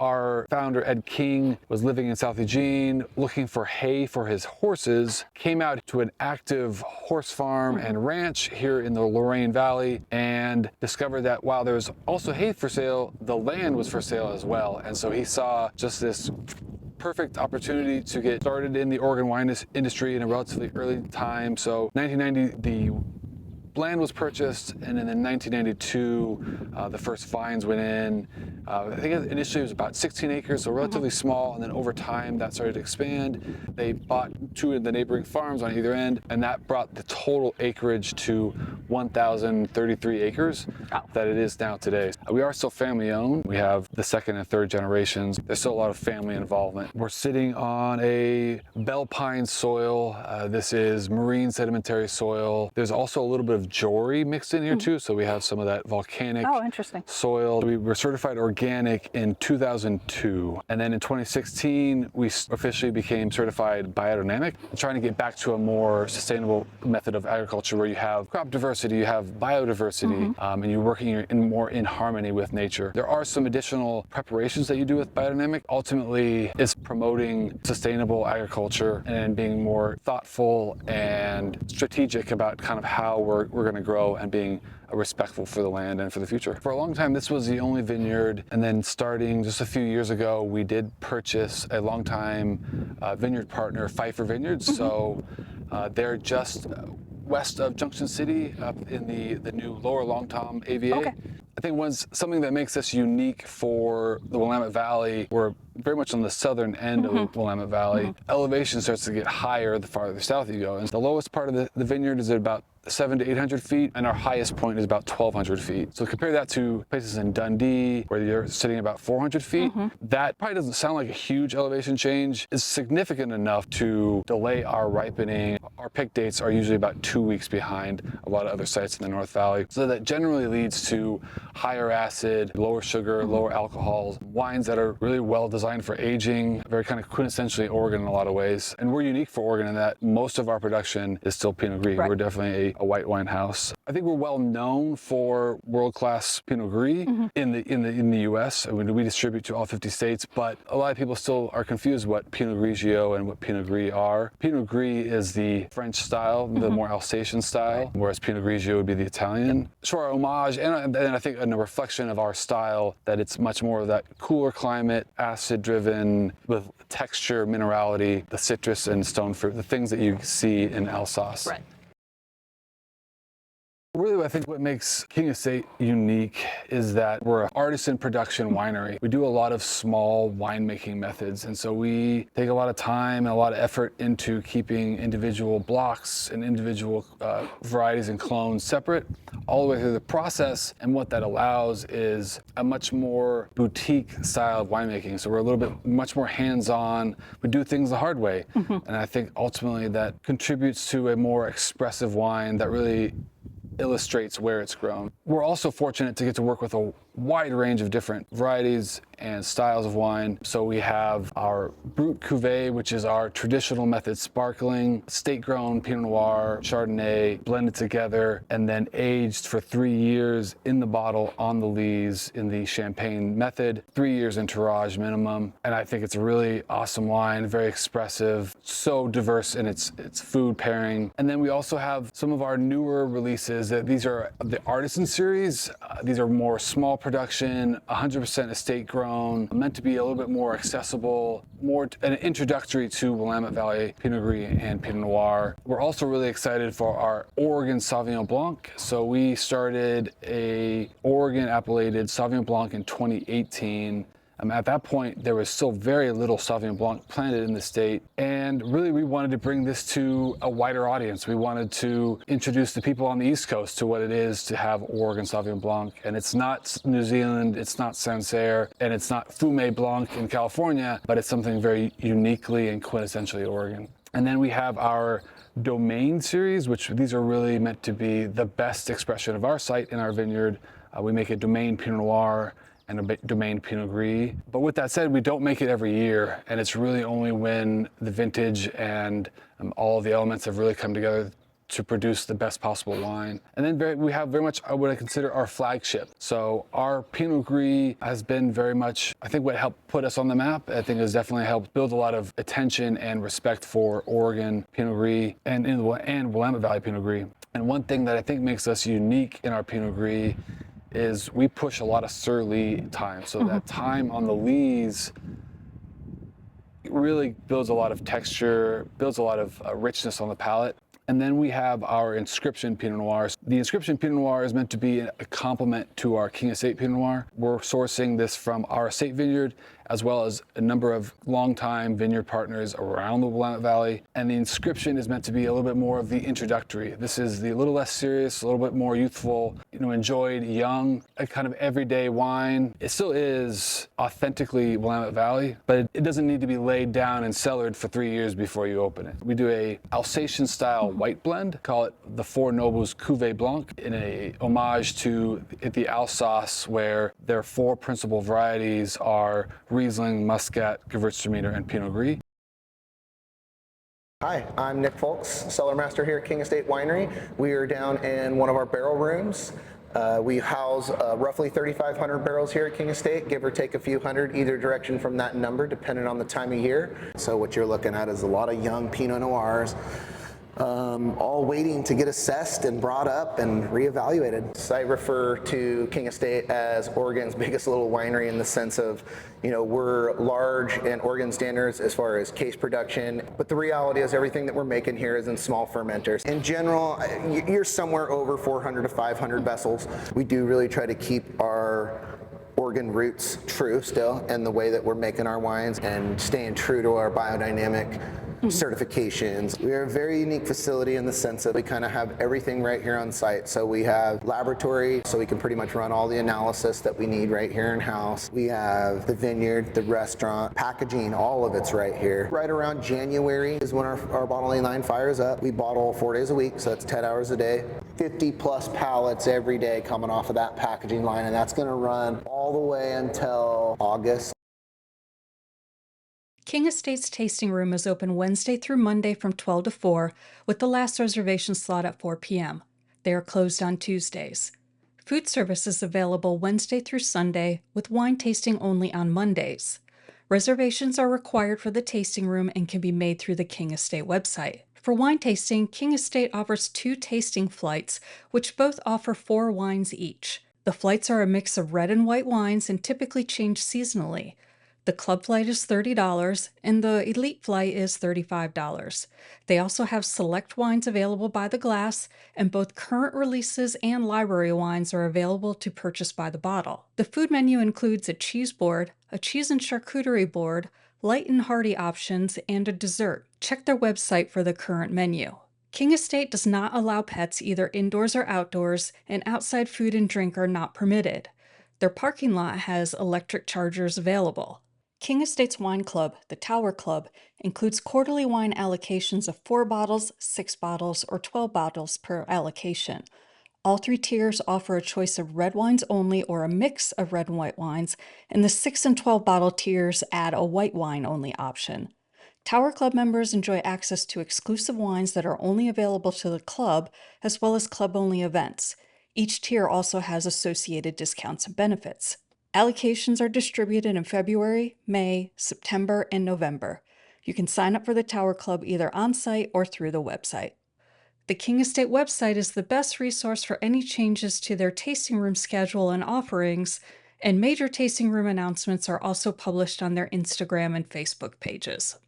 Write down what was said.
Our founder, Ed King, was living in South Eugene, looking for hay for his horses, came out to an active horse farm and ranch here in the Lorraine Valley, and discovered that while there was also hay for sale, the land was for sale as well. And so he saw just this perfect opportunity to get started in the Oregon wine industry in a relatively early time. So 1990, the land was purchased, and then in 1992, the first vines went in. I think initially it was about 16 acres, so relatively small, and then over time that started to expand. They bought 2 of the neighboring farms on either end, and that brought the total acreage to 1,033 acres that it is now today. We are still family owned. We have the second and third generations. There's still a lot of family involvement. We're sitting on a bell pine soil. This is marine sedimentary soil. There's also a little bit of jewelry mixed in here too, so we have some of that volcanic soil. We were certified organic in 2002, and then in 2016 we officially became certified biodynamic, trying to get back to a more sustainable method of agriculture where you have crop diversity, you have biodiversity, and you're working more in harmony with nature. There are some additional preparations that you do with biodynamic. Ultimately, it's promoting sustainable agriculture and being more thoughtful and strategic about kind of how we're going to grow and being respectful for the land and for the future. For a long time, this was the only vineyard, and then starting just a few years ago, we did purchase a longtime vineyard partner, Pfeiffer Vineyards. So they're just west of Junction City, up in the new Lower Long Tom AVA. I think something that makes us unique for the Willamette Valley, we're very much on the southern end of the Willamette Valley. Elevation starts to get higher the farther south you go, and the lowest part of the vineyard is at about 700 to 800 feet, and our highest point is about 1,200 feet. So compare that to places in Dundee, where you're sitting about 400 feet. That probably doesn't sound like a huge elevation change. It's significant enough to delay our ripening. Our pick dates are usually about 2 weeks behind a lot of other sites in the North Valley. So that generally leads to higher acid, lower sugar, lower alcohols, wines that are really well designed for aging, very kind of quintessentially Oregon in a lot of ways. And we're unique for Oregon in that most of our production is still Pinot Gris. We're definitely a white wine house. I think we're well known for world-class Pinot Gris in the U.S. I mean, we distribute to all 50 states, but a lot of people still are confused what Pinot Grigio and what Pinot Gris are. Pinot Gris is the French style, the more Alsatian style, whereas Pinot Grigio would be the Italian. Sure, homage, and I think a reflection of our style, that it's much more of that cooler climate, acid-driven, with texture, minerality, the citrus and stone fruit, the things that you see in Alsace. Right. Really, I think what makes King Estate unique is that we're an artisan production winery. We do a lot of small winemaking methods, and so we take a lot of time and a lot of effort into keeping individual blocks and individual varieties and clones separate all the way through the process. And what that allows is a much more boutique style of winemaking. So we're a little bit much more hands-on. We do things the hard way, and I think ultimately that contributes to a more expressive wine that really illustrates where it's grown. We're also fortunate to get to work with a wide range of different varieties and styles of wine. So we have our Brut Cuvée, which is our traditional method sparkling, state-grown Pinot Noir, Chardonnay, blended together, and then aged for 3 years in the bottle on the lees in the Champagne method, 3 years in tirage minimum. And I think it's a really awesome wine, very expressive, so diverse in its food pairing. And then we also have some of our newer releases. These are the Artisan series. These are more small production, 100% estate grown, meant to be a little bit more accessible, more an introductory to Willamette Valley Pinot Gris and Pinot Noir. We're also really excited for our Oregon Sauvignon Blanc. So we started a Oregon appellated Sauvignon Blanc in 2018. At that point, there was still very little Sauvignon Blanc planted in the state, and really we wanted to bring this to a wider audience. We wanted to introduce the people on the East Coast to what it is to have Oregon Sauvignon Blanc, and it's not New Zealand, it's not Sancerre, and it's not Fumé Blanc in California, but it's something very uniquely and quintessentially Oregon. And then we have our Domain series, which these are really meant to be the best expression of our site in our vineyard. We make a Domain Pinot Noir and a Domain Pinot Gris. But with that said, we don't make it every year, and it's really only when the vintage and all of the elements have really come together to produce the best possible wine. And then we have very much what I consider our flagship. So our Pinot Gris has been very much, I think, what helped put us on the map. I think has definitely helped build a lot of attention and respect for Oregon Pinot Gris and Willamette Valley Pinot Gris. And one thing that I think makes us unique in our Pinot Gris is we push a lot of sur lie time. So that time on the lees really builds a lot of texture, builds a lot of richness on the palate. And then we have our Inscription Pinot Noirs. The Inscription Pinot Noir is meant to be a complement to our King Estate Pinot Noir. We're sourcing this from our estate vineyard, as well as a number of longtime vineyard partners around the Willamette Valley. And the Inscription is meant to be a little bit more of the introductory. This is a little less serious, a little bit more youthful, enjoyed young, a kind of everyday wine. It still is authentically Willamette Valley, but it doesn't need to be laid down and cellared for 3 years before you open it. We do a Alsatian style white blend, call it the Four Nobles Cuvée Blanc, in a homage to the Alsace, where their four principal varieties are Riesling, Muscat, Gewürztraminer, and Pinot Gris. Hi, I'm Nick Folks, cellar master here at King Estate Winery. We are down in one of our barrel rooms. We house roughly 3,500 barrels here at King Estate, give or take a few hundred either direction from that number, depending on the time of year. So what you're looking at is a lot of young Pinot Noirs, all waiting to get assessed and brought up and reevaluated. So I refer to King Estate as Oregon's biggest little winery in the sense of, we're large in Oregon standards as far as case production, but the reality is everything that we're making here is in small fermenters. In general, you're somewhere over 400 to 500 vessels. We do really try to keep our Oregon roots true still in the way that we're making our wines and staying true to our biodynamic certifications. We are a very unique facility in the sense that we kind of have everything right here on site. So we have laboratory, so we can pretty much run all the analysis that we need right here in-house. We have the vineyard, the restaurant, packaging, all of it's right here. Right around January is when our bottling line fires up. We bottle 4 days a week, so that's 10 hours a day. 50 plus pallets every day coming off of that packaging line, and that's gonna run all the way until August. King Estate's tasting room is open Wednesday through Monday from 12 to 4, with the last reservation slot at 4 p.m. They are closed on Tuesdays. Food service is available Wednesday through Sunday, with wine tasting only on Mondays. Reservations are required for the tasting room and can be made through the King Estate website. For wine tasting, King Estate offers 2 tasting flights, which both offer 4 wines each. The flights are a mix of red and white wines and typically change seasonally. The club flight is $30 and the elite flight is $35. They also have select wines available by the glass, and both current releases and library wines are available to purchase by the bottle. The food menu includes a cheese board, a cheese and charcuterie board, light and hearty options, and a dessert. Check their website for the current menu. King Estate does not allow pets either indoors or outdoors, and outside food and drink are not permitted. Their parking lot has electric chargers available. King Estate's Wine Club, the Tower Club, includes quarterly wine allocations of 4 bottles, 6 bottles, or 12 bottles per allocation. All 3 tiers offer a choice of red wines only or a mix of red and white wines, and the 6 and 12 bottle tiers add a white wine only option. Tower Club members enjoy access to exclusive wines that are only available to the club, as well as club-only events. Each tier also has associated discounts and benefits. Allocations are distributed in February, May, September, and November. You can sign up for the Tower Club either on-site or through the website. The King Estate website is the best resource for any changes to their tasting room schedule and offerings, and major tasting room announcements are also published on their Instagram and Facebook pages.